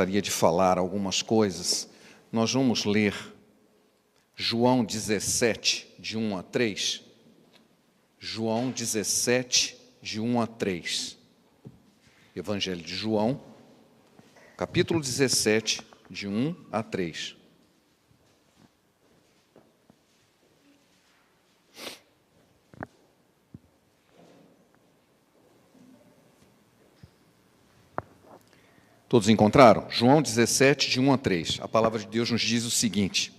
gostaria de falar algumas coisas. Nós vamos ler João 17, de 1 a 3. João 17, de 1 a 3. Evangelho de João, capítulo 17, de 1 a 3. Todos encontraram? João 17, de 1 a 3. A palavra de Deus nos diz o seguinte: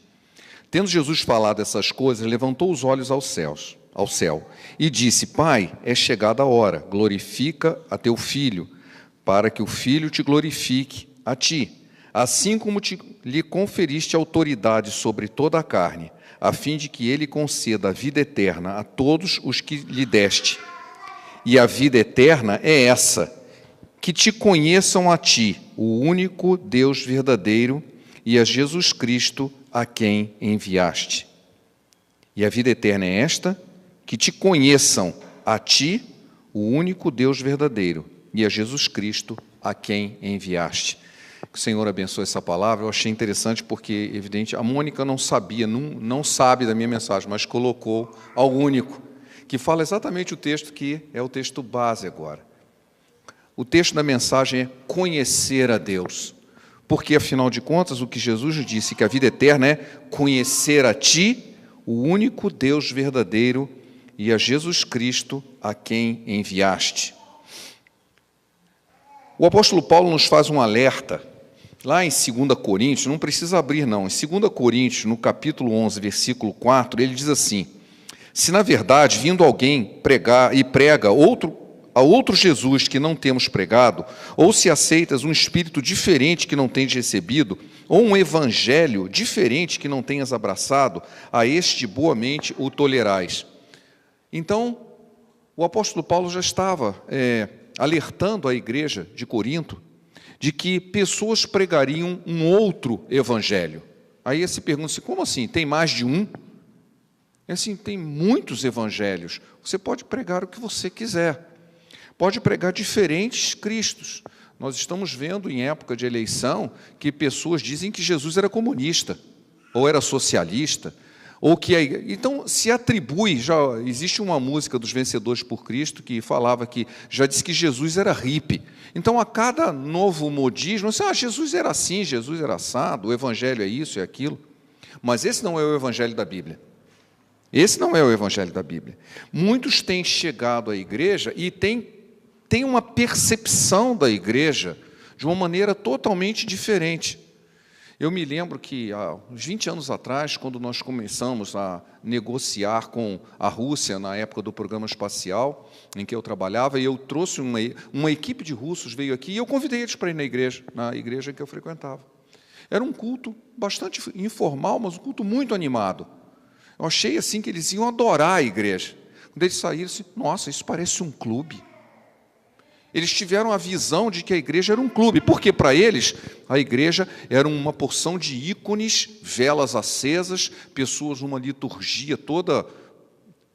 tendo Jesus falado essas coisas, levantou os olhos ao céu, e disse: Pai, é chegada a hora, glorifica a teu Filho, para que o Filho te glorifique a ti, assim como lhe conferiste autoridade sobre toda a carne, a fim de que ele conceda a vida eterna a todos os que lhe deste. E a vida eterna é essa: que te conheçam a ti, o único Deus verdadeiro, e a Jesus Cristo, a quem enviaste. E a vida eterna é esta: que te conheçam a ti, o único Deus verdadeiro, e a Jesus Cristo, a quem enviaste. Que o Senhor abençoe essa palavra. Eu achei interessante porque, evidente, a Mônica não sabia, não sabe da minha mensagem, mas colocou ao único, que fala exatamente o texto que é o texto base agora. O texto da mensagem é conhecer a Deus, porque, afinal de contas, o que Jesus disse, que a vida eterna é conhecer a ti, o único Deus verdadeiro, e a Jesus Cristo, a quem enviaste. O apóstolo Paulo nos faz um alerta, lá em 2 Coríntios, não precisa abrir não, em 2 Coríntios, no capítulo 11, versículo 4, ele diz assim: se na verdade, vindo alguém pregar e prega a outro Jesus que não temos pregado, ou se aceitas um espírito diferente que não tens recebido, ou um evangelho diferente que não tenhas abraçado, a este boamente o tolerais. Então, o apóstolo Paulo já estava alertando a igreja de Corinto de que pessoas pregariam um outro evangelho. Aí se pergunta-se, como assim? Tem mais de um? É assim, tem muitos evangelhos. Você pode pregar o que você quiser. Pode pregar diferentes cristos. Nós estamos vendo em época de eleição que pessoas dizem que Jesus era comunista, ou era socialista, ou que então se atribui, já existe uma música dos Vencedores por Cristo que falava que já disse que Jesus era hippie. Então a cada novo modismo, Jesus era assim, Jesus era assado, o evangelho é isso, é aquilo. Mas esse não é o evangelho da Bíblia. Esse não é o evangelho da Bíblia. Muitos têm chegado à igreja e têm uma percepção da igreja de uma maneira totalmente diferente. Eu me lembro que, há uns 20 anos atrás, quando nós começamos a negociar com a Rússia, na época do programa espacial, em que eu trabalhava, e eu trouxe uma equipe de russos, veio aqui, e eu convidei eles para ir na igreja que eu frequentava. Era um culto bastante informal, mas um culto muito animado. Eu achei assim que eles iam adorar a igreja. Quando eles saíram, assim, nossa, isso parece um clube. Eles tiveram a visão de que a igreja era um clube, porque para eles a igreja era uma porção de ícones, velas acesas, pessoas numa liturgia toda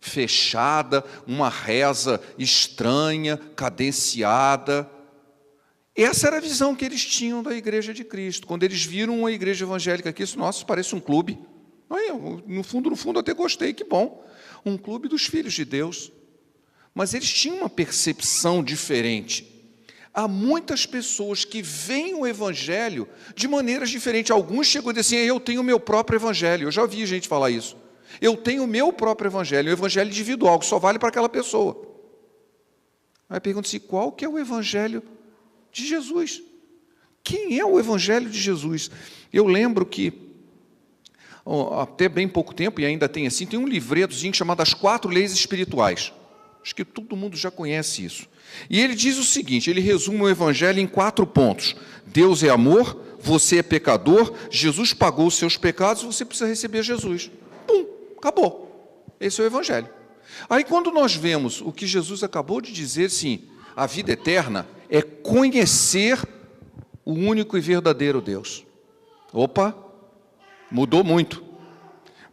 fechada, uma reza estranha, cadenciada. Essa era a visão que eles tinham da igreja de Cristo. Quando eles viram uma igreja evangélica aqui, nossa, parece um clube. No fundo, até gostei, que bom. Um clube dos filhos de Deus. Mas eles tinham uma percepção diferente. Há muitas pessoas que veem o evangelho de maneiras diferentes. Alguns chegam a dizer assim, eu tenho o meu próprio evangelho. Eu já ouvi gente falar isso. Eu tenho o meu próprio evangelho, o evangelho individual, que só vale para aquela pessoa. Aí pergunta-se, qual que é o evangelho de Jesus? Quem é o evangelho de Jesus? Eu lembro que, até bem pouco tempo, e ainda tem assim, tem um livretozinho chamado As 4 Leis Espirituais. Acho que todo mundo já conhece isso. E ele diz o seguinte, ele resume o evangelho em 4 pontos. Deus é amor, você é pecador, Jesus pagou os seus pecados, você precisa receber Jesus. Pum, acabou. Esse é o evangelho. Aí quando nós vemos o que Jesus acabou de dizer, sim, a vida eterna é conhecer o único e verdadeiro Deus. Opa, mudou muito.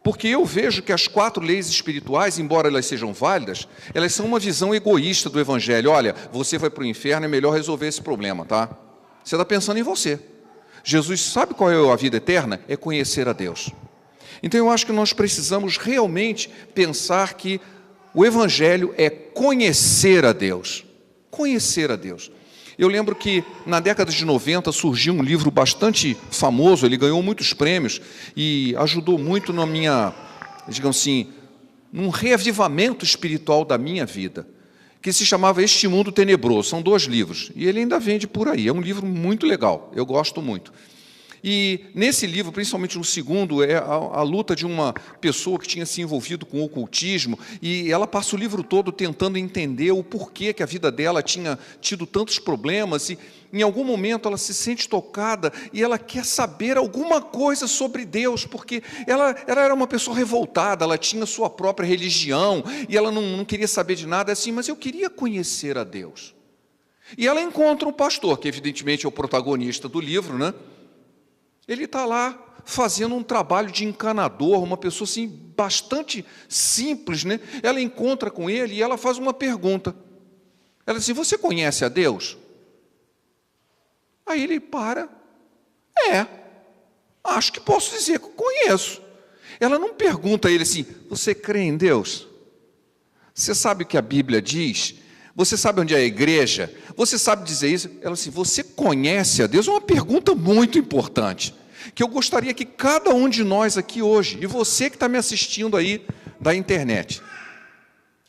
Porque eu vejo que as 4 leis espirituais, embora elas sejam válidas, elas são uma visão egoísta do evangelho. Olha, você vai para o inferno, é melhor resolver esse problema, tá? Você está pensando em você. Jesus sabe qual é a vida eterna? É conhecer a Deus. Então eu acho que nós precisamos realmente pensar que o Evangelho é conhecer a Deus. Conhecer a Deus. Eu lembro que na década de 90 surgiu um livro bastante famoso, ele ganhou muitos prêmios e ajudou muito na minha, digamos assim, num reavivamento espiritual da minha vida, que se chamava Este Mundo Tenebroso. São 2 livros, e ele ainda vende por aí. É um livro muito legal, eu gosto muito. E nesse livro, principalmente no segundo, é a luta de uma pessoa que tinha se envolvido com o ocultismo, e ela passa o livro todo tentando entender o porquê que a vida dela tinha tido tantos problemas, e em algum momento ela se sente tocada, e ela quer saber alguma coisa sobre Deus, porque ela era uma pessoa revoltada, ela tinha sua própria religião, e ela não queria saber de nada, assim, mas eu queria conhecer a Deus. E ela encontra um pastor, que evidentemente é o protagonista do livro, né? Ele está lá fazendo um trabalho de encanador, uma pessoa assim, bastante simples, né? Ela encontra com ele e ela faz uma pergunta. Ela diz assim, você conhece a Deus? Aí ele para. Acho que posso dizer que conheço. Ela não pergunta a ele assim, você crê em Deus? Você sabe o que a Bíblia diz? Você sabe onde é a igreja? Você sabe dizer isso? Ela assim, você conhece a Deus? É uma pergunta muito importante, que eu gostaria que cada um de nós aqui hoje, e você que está me assistindo aí da internet,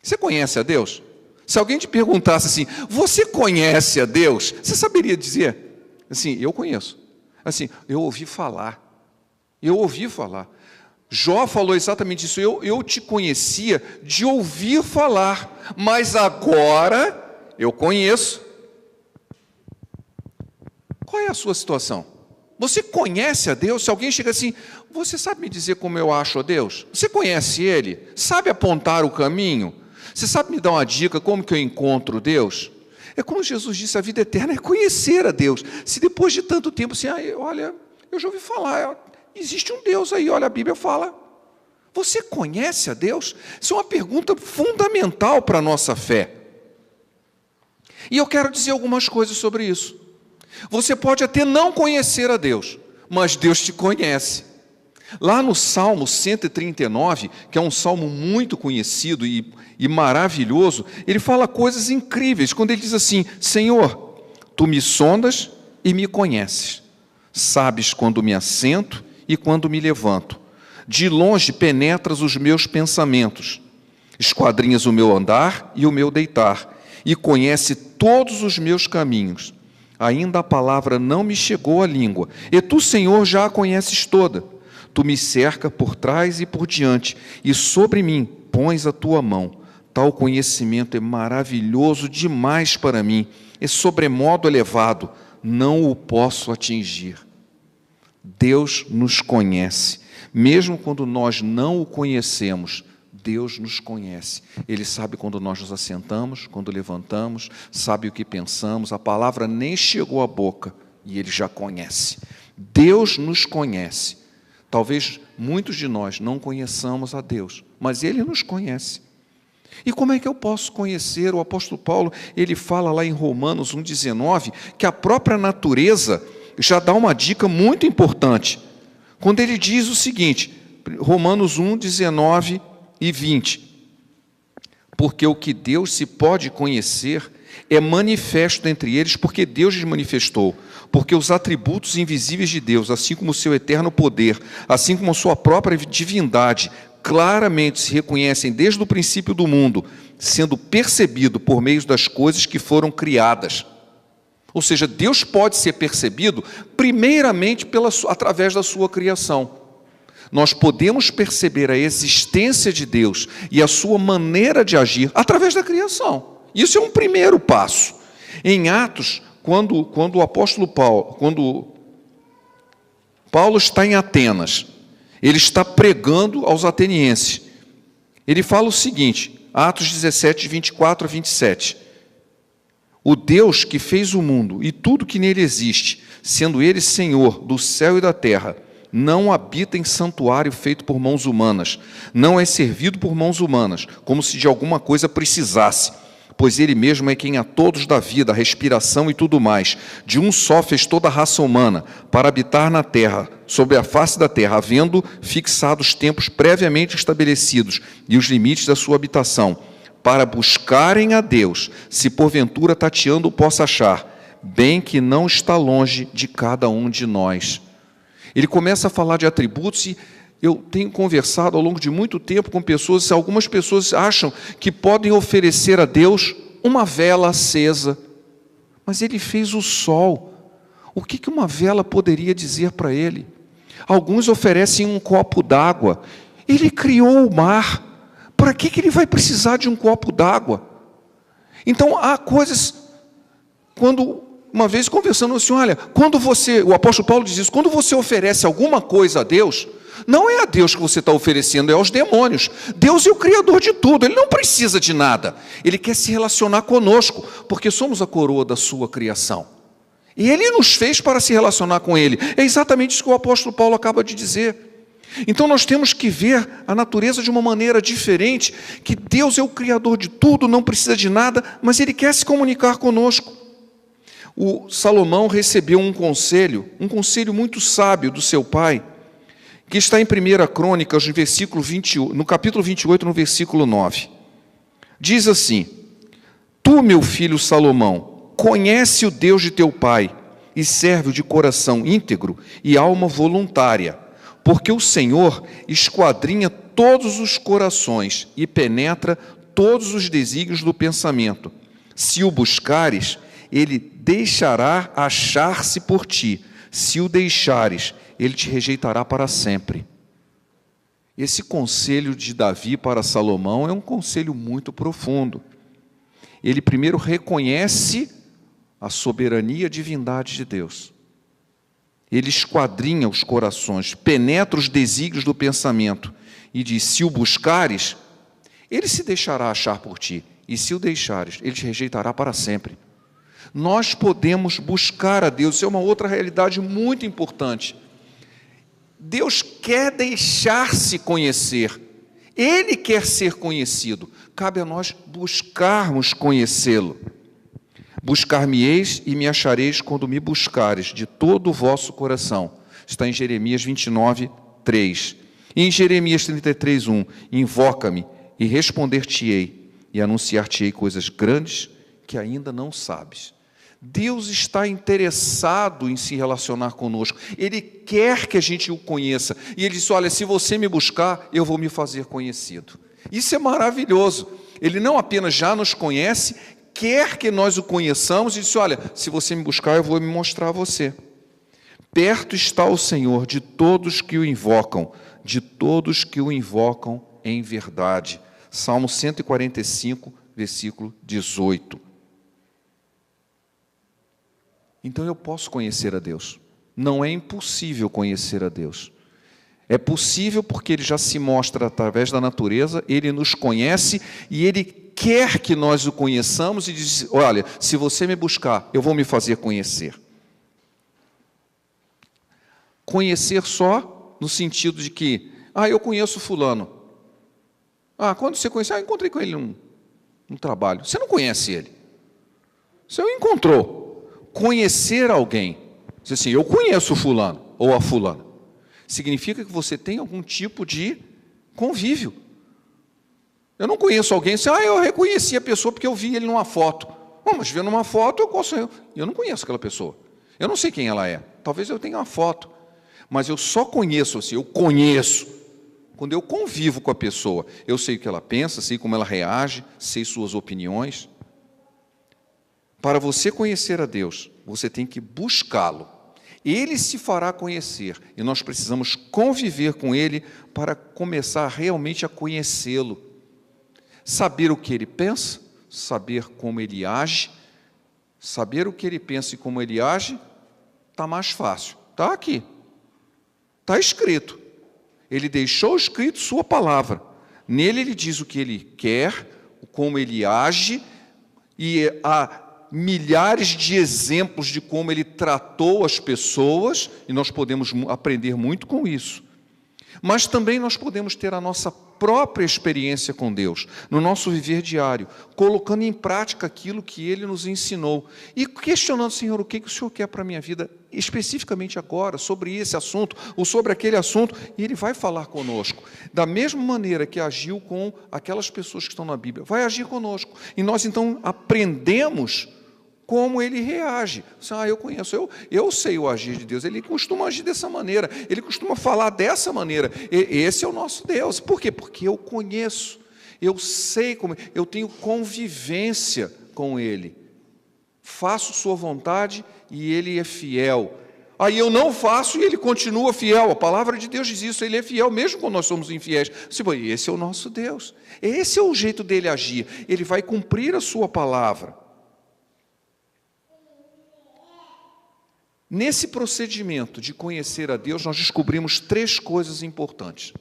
você conhece a Deus? Se alguém te perguntasse assim, você conhece a Deus? Você saberia dizer? Assim, eu conheço. Assim, eu ouvi falar. Eu ouvi falar. Jó falou exatamente isso, eu te conhecia de ouvir falar, mas agora eu conheço. Qual é a sua situação? Você conhece a Deus? Se alguém chega assim, você sabe me dizer como eu acho a Deus? Você conhece Ele? Sabe apontar o caminho? Você sabe me dar uma dica como que eu encontro Deus? É como Jesus disse, a vida eterna é conhecer a Deus. Se depois de tanto tempo, assim, olha, eu já ouvi falar, existe um Deus aí, olha, a Bíblia fala. Você conhece a Deus? Isso é uma pergunta fundamental para a nossa fé. E eu quero dizer algumas coisas sobre isso. Você pode até não conhecer a Deus, mas Deus te conhece. Lá no Salmo 139, que é um salmo muito conhecido e maravilhoso, ele fala coisas incríveis, quando ele diz assim, Senhor, Tu me sondas e me conheces. Sabes quando me assento e quando me levanto. De longe penetras os meus pensamentos. Esquadrinhas o meu andar e o meu deitar, e conhece todos os meus caminhos. Ainda a palavra não me chegou à língua, e Tu, Senhor, já a conheces toda. Tu me cerca por trás e por diante, e sobre mim pões a Tua mão. Tal conhecimento é maravilhoso demais para mim, é sobremodo elevado, não o posso atingir. Deus nos conhece, mesmo quando nós não o conhecemos, Deus nos conhece. Ele sabe quando nós nos assentamos, quando levantamos, sabe o que pensamos, a palavra nem chegou à boca e Ele já conhece. Deus nos conhece. Talvez muitos de nós não conheçamos a Deus, mas Ele nos conhece. E como é que eu posso conhecer? O apóstolo Paulo, ele fala lá em Romanos 1,19, que a própria natureza já dá uma dica muito importante. Quando ele diz o seguinte, Romanos 1,19 e 20. Porque o que Deus se pode conhecer é manifesto entre eles, porque Deus lhes manifestou. Porque os atributos invisíveis de Deus, assim como o seu eterno poder, assim como a sua própria divindade, claramente se reconhecem desde o princípio do mundo, sendo percebido por meio das coisas que foram criadas. Ou seja, Deus pode ser percebido primeiramente através da sua criação. Nós podemos perceber a existência de Deus e a sua maneira de agir através da criação. Isso é um primeiro passo. Em Atos, quando o apóstolo Paulo, quando Paulo está em Atenas, ele está pregando aos atenienses. Ele fala o seguinte, Atos 17, 24 a 27. O Deus que fez o mundo e tudo que nele existe, sendo Ele Senhor do céu e da terra, não habita em santuário feito por mãos humanas, não é servido por mãos humanas, como se de alguma coisa precisasse, pois ele mesmo é quem a todos dá vida, a respiração e tudo mais. De um só fez toda a raça humana, para habitar na terra, sobre a face da terra, havendo fixado os tempos previamente estabelecidos e os limites da sua habitação, para buscarem a Deus, se porventura tateando o possa achar, bem que não está longe de cada um de nós. Ele começa a falar de atributos e eu tenho conversado ao longo de muito tempo com pessoas, algumas pessoas acham que podem oferecer a Deus uma vela acesa, mas ele fez o sol. O que uma vela poderia dizer para ele? Alguns oferecem um copo d'água. Ele criou o mar. Para que ele vai precisar de um copo d'água? Então, há coisas, uma vez conversando assim, olha, o apóstolo Paulo diz isso, quando você oferece alguma coisa a Deus, não é a Deus que você está oferecendo, é aos demônios. Deus é o Criador de tudo, Ele não precisa de nada. Ele quer se relacionar conosco, porque somos a coroa da sua criação. E Ele nos fez para se relacionar com Ele. É exatamente isso que o apóstolo Paulo acaba de dizer. Então nós temos que ver a natureza de uma maneira diferente, que Deus é o Criador de tudo, não precisa de nada, mas Ele quer se comunicar conosco. O Salomão recebeu um conselho muito sábio do seu pai, que está em 1 Crônicas, no capítulo 28, no versículo 9. Diz assim: Tu, meu filho Salomão, conhece o Deus de teu pai e serve-o de coração íntegro e alma voluntária, porque o Senhor esquadrinha todos os corações e penetra todos os desígnios do pensamento. Se o buscares, ele deixará achar-se por ti. Se o deixares, ele te rejeitará para sempre. Esse conselho de Davi para Salomão é um conselho muito profundo. Ele primeiro reconhece a soberania e a divindade de Deus. Ele esquadrinha os corações, penetra os desígnios do pensamento e diz: se o buscares, ele se deixará achar por ti. E se o deixares, ele te rejeitará para sempre. Nós podemos buscar a Deus, isso é uma outra realidade muito importante. Deus quer deixar-se conhecer, Ele quer ser conhecido, cabe a nós buscarmos conhecê-lo. Buscar-me-eis e me achareis quando me buscares de todo o vosso coração. Está em Jeremias 29, 3. E em Jeremias 33, 1, invoca-me e responder-te-ei e anunciar-te-ei coisas grandes que ainda não sabes. Deus está interessado em se relacionar conosco. Ele quer que a gente o conheça. E Ele diz: olha, se você me buscar, eu vou me fazer conhecido. Isso é maravilhoso. Ele não apenas já nos conhece, quer que nós o conheçamos e diz: olha, se você me buscar, eu vou me mostrar a você. Perto está o Senhor de todos que o invocam em verdade. Salmo 145, versículo 18. Então eu posso conhecer a Deus. Não é impossível conhecer a Deus. É possível porque Ele já se mostra através da natureza, Ele nos conhece e Ele quer que nós o conheçamos e diz: olha, se você me buscar, eu vou me fazer conhecer. Conhecer só no sentido de que, eu conheço fulano. Quando você conhece, eu encontrei com ele num trabalho. Você não conhece ele. Você o encontrou. Conhecer alguém, diz assim: eu conheço o fulano ou a fulana, significa que você tem algum tipo de convívio. Eu não conheço alguém assim: eu reconheci a pessoa porque eu vi ele numa foto. Mas vendo uma foto, eu não conheço aquela pessoa. Eu não sei quem ela é. Talvez eu tenha uma foto, mas eu só conheço assim, eu conheço quando eu convivo com a pessoa. Eu sei o que ela pensa, sei como ela reage, sei suas opiniões. Para você conhecer a Deus, você tem que buscá-lo. Ele se fará conhecer, e nós precisamos conviver com Ele para começar realmente a conhecê-lo. Saber o que Ele pensa, saber como Ele age. Saber o que Ele pensa e como Ele age, está mais fácil. Está aqui. Está escrito. Ele deixou escrito sua palavra. Nele Ele diz o que Ele quer, como Ele age, e há milhares de exemplos de como Ele tratou as pessoas, e nós podemos aprender muito com isso. Mas também nós podemos ter a nossa própria experiência com Deus, no nosso viver diário, colocando em prática aquilo que Ele nos ensinou e questionando, Senhor, o que o Senhor quer para a minha vida, especificamente agora, sobre esse assunto ou sobre aquele assunto, e Ele vai falar conosco. Da mesma maneira que agiu com aquelas pessoas que estão na Bíblia, vai agir conosco. E nós, então, aprendemos como ele reage. Eu conheço, eu sei o agir de Deus, ele costuma agir dessa maneira, ele costuma falar dessa maneira, esse é o nosso Deus. Por quê? Porque eu conheço, eu sei como, eu tenho convivência com ele, faço sua vontade e ele é fiel. Aí eu não faço e ele continua fiel, a palavra de Deus diz isso, ele é fiel mesmo quando nós somos infiéis. Esse é o nosso Deus, esse é o jeito dele agir, ele vai cumprir a sua palavra. Nesse procedimento de conhecer a Deus, nós descobrimos 3 coisas importantes.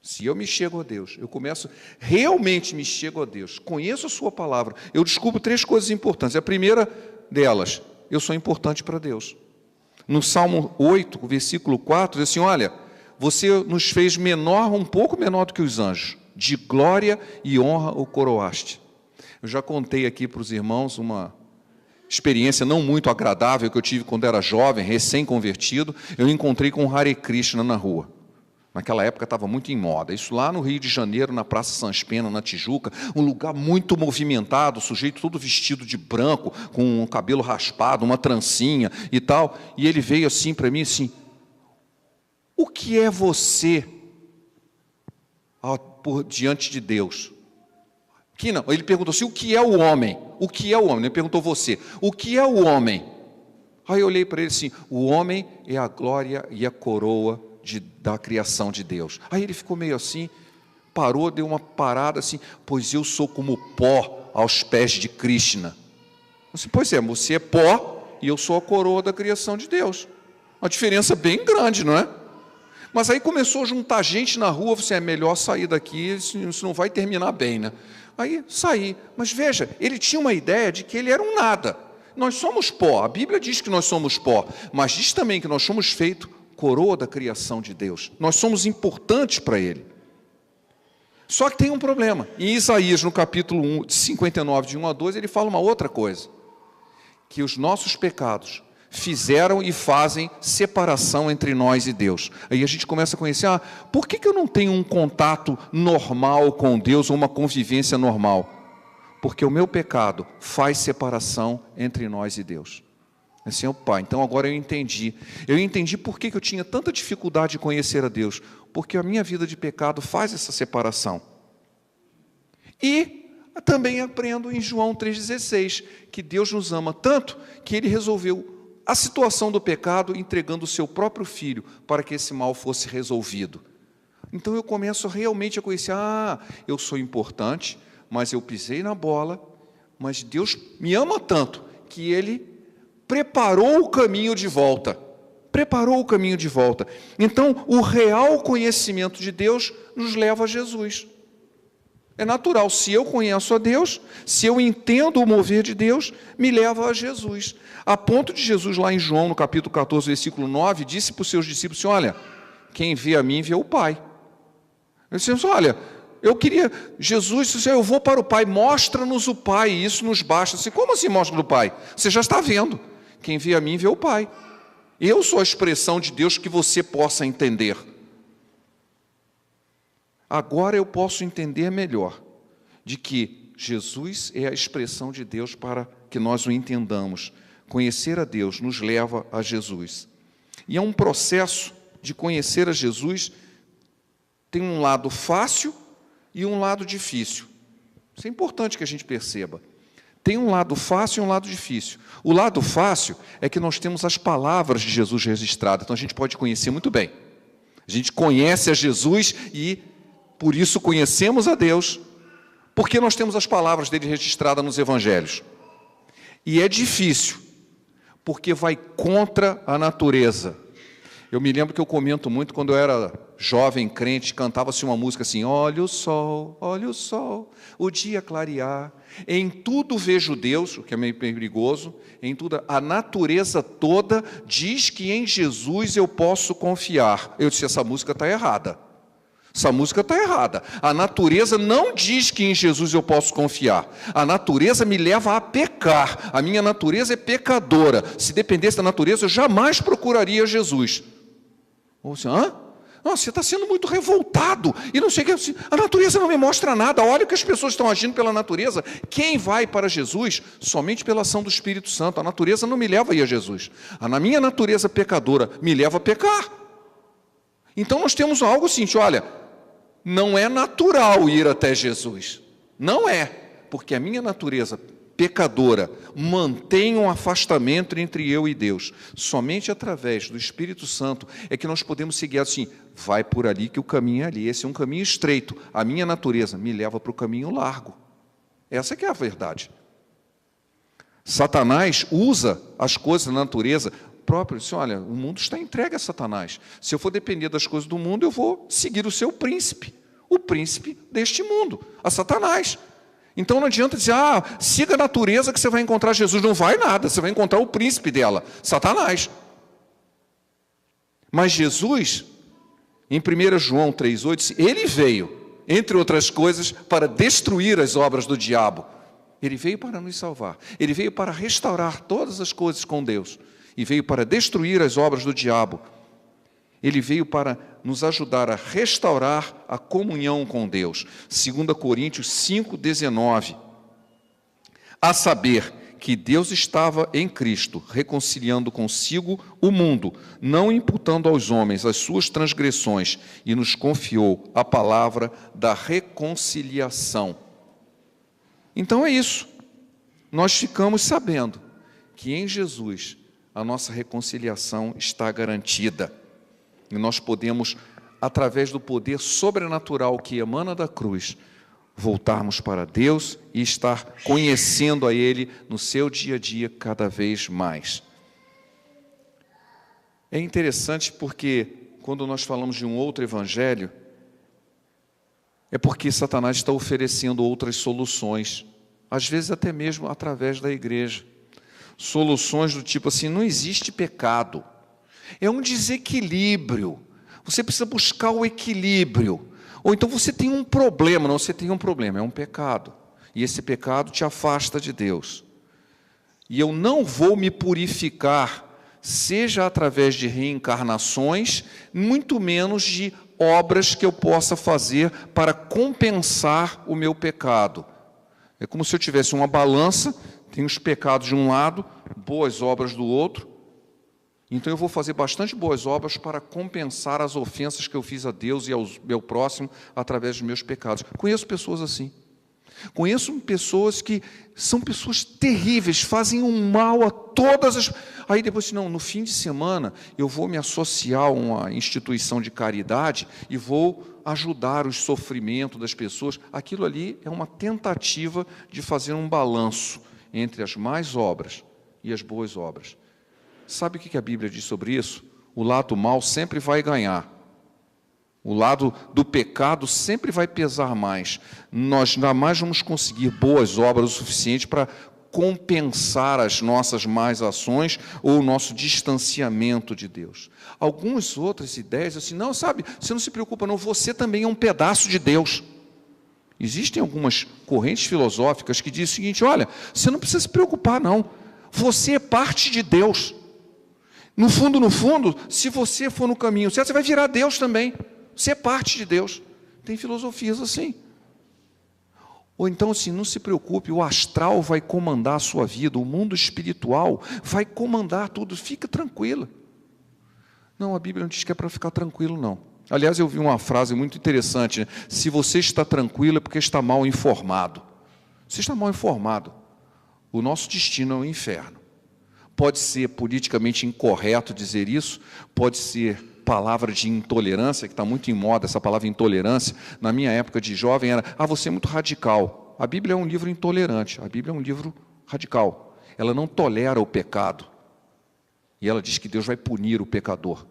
Se eu me chego a Deus, eu começo, realmente me chego a Deus, conheço a sua palavra, eu descubro 3 coisas importantes. A primeira delas, eu sou importante para Deus. No Salmo 8, versículo 4, diz assim, olha, você nos fez menor, um pouco menor do que os anjos, de glória e honra o coroaste. Eu já contei aqui para os irmãos uma experiência não muito agradável que eu tive quando era jovem, recém-convertido. Eu encontrei com o Hare Krishna na rua. Naquela época estava muito em moda. Isso lá no Rio de Janeiro, na Praça Sans Pena, na Tijuca, um lugar muito movimentado, o sujeito todo vestido de branco, com o cabelo raspado, uma trancinha e tal. E ele veio assim para mim, assim, o que é você diante de Deus? Que não, ele perguntou assim, o que é o homem? O que é o homem? Ele perguntou você, o que é o homem? Aí eu olhei para ele assim, o homem é a glória e a coroa da criação de Deus. Aí ele ficou meio assim, parou, deu uma parada assim, pois eu sou como pó aos pés de Krishna. Eu disse, pois é, você é pó e eu sou a coroa da criação de Deus. Uma diferença bem grande, não é? Mas aí começou a juntar gente na rua, você é melhor sair daqui, isso não vai terminar bem, né? Aí saí, mas veja, ele tinha uma ideia de que ele era um nada. Nós somos pó, a Bíblia diz que nós somos pó, mas diz também que nós somos feito coroa da criação de Deus. Nós somos importantes para Ele. Só que tem um problema. Em Isaías, no capítulo 59, de 1 a 2, ele fala uma outra coisa. Que os nossos pecados fizeram e fazem separação entre nós e Deus. Aí a gente começa a conhecer, por que eu não tenho um contato normal com Deus, ou uma convivência normal? Porque o meu pecado faz separação entre nós e Deus. Assim, Pai, então agora eu entendi. Eu entendi por que eu tinha tanta dificuldade de conhecer a Deus. Porque a minha vida de pecado faz essa separação. E também aprendo em João 3,16, que Deus nos ama tanto que Ele resolveu a situação do pecado entregando o seu próprio filho para que esse mal fosse resolvido. Então eu começo realmente a conhecer, eu sou importante, mas eu pisei na bola, mas Deus me ama tanto que Ele preparou o caminho de volta. Preparou o caminho de volta. Então, o real conhecimento de Deus nos leva a Jesus. É natural, se eu conheço a Deus, se eu entendo o mover de Deus, me leva a Jesus. A ponto de Jesus, lá em João, no capítulo 14, versículo 9, disse para os seus discípulos, assim, olha, quem vê a mim, vê o Pai. Ele disse, olha, Jesus disse, eu vou para o Pai, mostra-nos o Pai, e isso nos basta. Disse, como assim mostra-nos o Pai? Você já está vendo. Quem vê a mim, vê o Pai. Eu sou a expressão de Deus que você possa entender. Agora eu posso entender melhor de que Jesus é a expressão de Deus para que nós o entendamos. Conhecer a Deus nos leva a Jesus. E é um processo de conhecer a Jesus, tem um lado fácil e um lado difícil. Isso é importante que a gente perceba. Tem um lado fácil e um lado difícil. O lado fácil é que nós temos as palavras de Jesus registradas, então a gente pode conhecer muito bem. A gente conhece a Jesus e por isso conhecemos a Deus, porque nós temos as palavras dele registradas nos evangelhos. E é difícil, porque vai contra a natureza. Eu me lembro que eu comento muito quando eu era jovem crente, cantava-se uma música assim: olha o sol, o dia clarear, em tudo vejo Deus, o que é meio perigoso, em tudo, a natureza toda diz que em Jesus eu posso confiar. Eu disse, essa música está errada. Essa música está errada. A natureza não diz que em Jesus eu posso confiar. A natureza me leva a pecar. A minha natureza é pecadora. Se dependesse da natureza, eu jamais procuraria Jesus. Ou assim, Nossa, você está sendo muito revoltado. E não sei o que. A natureza não me mostra nada. Olha o que as pessoas estão agindo pela natureza. Quem vai para Jesus? Somente pela ação do Espírito Santo. A natureza não me leva a ir a Jesus. A minha natureza pecadora me leva a pecar. Então nós temos algo assim, olha, não é natural ir até Jesus. Não é, porque a minha natureza pecadora mantém um afastamento entre eu e Deus. Somente através do Espírito Santo é que nós podemos seguir assim, vai por ali que o caminho é ali. Esse é um caminho estreito. A minha natureza me leva para o caminho largo. Essa que é a verdade. Satanás usa as coisas da natureza próprio, disse, olha, o mundo está entregue a Satanás. Se eu for depender das coisas do mundo, eu vou seguir o seu príncipe, o príncipe deste mundo, a Satanás. Então não adianta dizer, siga a natureza que você vai encontrar Jesus. Não vai nada, você vai encontrar o príncipe dela, Satanás. Mas Jesus, em 1 João 3,8, disse, ele veio, entre outras coisas, para destruir as obras do diabo. Ele veio para nos salvar. Ele veio para restaurar todas as coisas com Deus. E veio para destruir as obras do diabo. Ele veio para nos ajudar a restaurar a comunhão com Deus. 2 Coríntios 5,19. A saber que Deus estava em Cristo, reconciliando consigo o mundo, não imputando aos homens as suas transgressões, e nos confiou a palavra da reconciliação. Então é isso. Nós ficamos sabendo que em Jesus a nossa reconciliação está garantida. E nós podemos, através do poder sobrenatural que emana da cruz, voltarmos para Deus e estar conhecendo a Ele no seu dia a dia cada vez mais. É interessante porque, quando nós falamos de um outro evangelho, é porque Satanás está oferecendo outras soluções, às vezes até mesmo através da igreja. Soluções do tipo assim, não existe pecado, é um desequilíbrio, você precisa buscar o equilíbrio, ou então você tem um problema, não, você tem um problema, é um pecado, e esse pecado te afasta de Deus, e eu não vou me purificar, seja através de reencarnações, muito menos de obras que eu possa fazer para compensar o meu pecado. É como se eu tivesse uma balança, tem os pecados de um lado, boas obras do outro. Então eu vou fazer bastante boas obras para compensar as ofensas que eu fiz a Deus e ao meu próximo através dos meus pecados. Conheço pessoas assim. Conheço pessoas que são pessoas terríveis, fazem um mal a todas as... Aí depois, não, no fim de semana eu vou me associar a uma instituição de caridade e vou ajudar o sofrimento das pessoas. Aquilo ali é uma tentativa de fazer um balanço entre as más obras e as boas obras. Sabe o que a Bíblia diz sobre isso? O lado mal sempre vai ganhar. O lado do pecado sempre vai pesar mais. Nós jamais vamos conseguir boas obras o suficiente para compensar as nossas más ações ou o nosso distanciamento de Deus. Algumas outras ideias, assim, não, sabe, você não se preocupa, não, você também é um pedaço de Deus. Existem algumas correntes filosóficas que dizem o seguinte, olha, você não precisa se preocupar, não. Você é parte de Deus. No fundo, se você for no caminho certo, você vai virar Deus também. Você é parte de Deus. Tem filosofias assim. Ou então, assim, não se preocupe, o astral vai comandar a sua vida, o mundo espiritual vai comandar tudo, fica tranquila. Não, a Bíblia não diz que é para ficar tranquilo, não. Aliás, eu vi uma frase muito interessante, né? Se você está tranquilo é porque está mal informado. Você está mal informado. O nosso destino é o inferno. Pode ser politicamente incorreto dizer isso, pode ser palavra de intolerância, que está muito em moda essa palavra intolerância. Na minha época de jovem era, você é muito radical. A Bíblia é um livro intolerante, a Bíblia é um livro radical. Ela não tolera o pecado. E ela diz que Deus vai punir o pecador.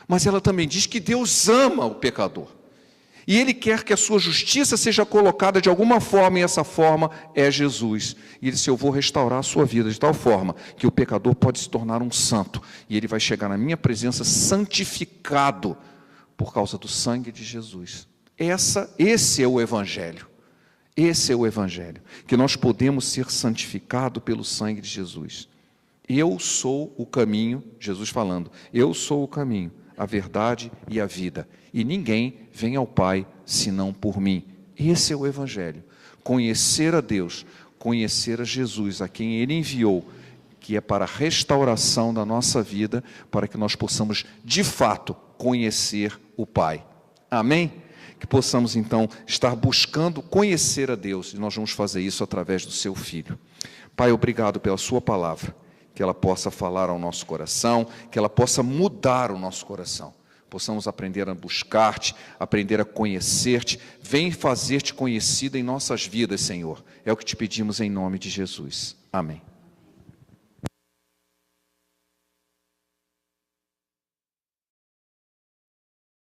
Mas ela também diz que Deus ama o pecador. E Ele quer que a sua justiça seja colocada de alguma forma, e essa forma é Jesus. E Ele disse, eu vou restaurar a sua vida de tal forma que o pecador pode se tornar um santo. E ele vai chegar na minha presença santificado por causa do sangue de Jesus. Esse é o Evangelho. Esse é o Evangelho. Que nós podemos ser santificados pelo sangue de Jesus. Eu sou o caminho, Jesus falando, eu sou o caminho, a verdade e a vida. E ninguém vem ao Pai senão por mim. Esse é o Evangelho. Conhecer a Deus, conhecer a Jesus, a quem Ele enviou, que é para a restauração da nossa vida, para que nós possamos, de fato, conhecer o Pai. Amém? Que possamos, então, estar buscando conhecer a Deus, e nós vamos fazer isso através do Seu Filho. Pai, obrigado pela Sua palavra, que ela possa falar ao nosso coração, que ela possa mudar o nosso coração. Possamos aprender a buscar-te, aprender a conhecer-te. Vem fazer-te conhecido em nossas vidas, Senhor. É o que te pedimos em nome de Jesus. Amém.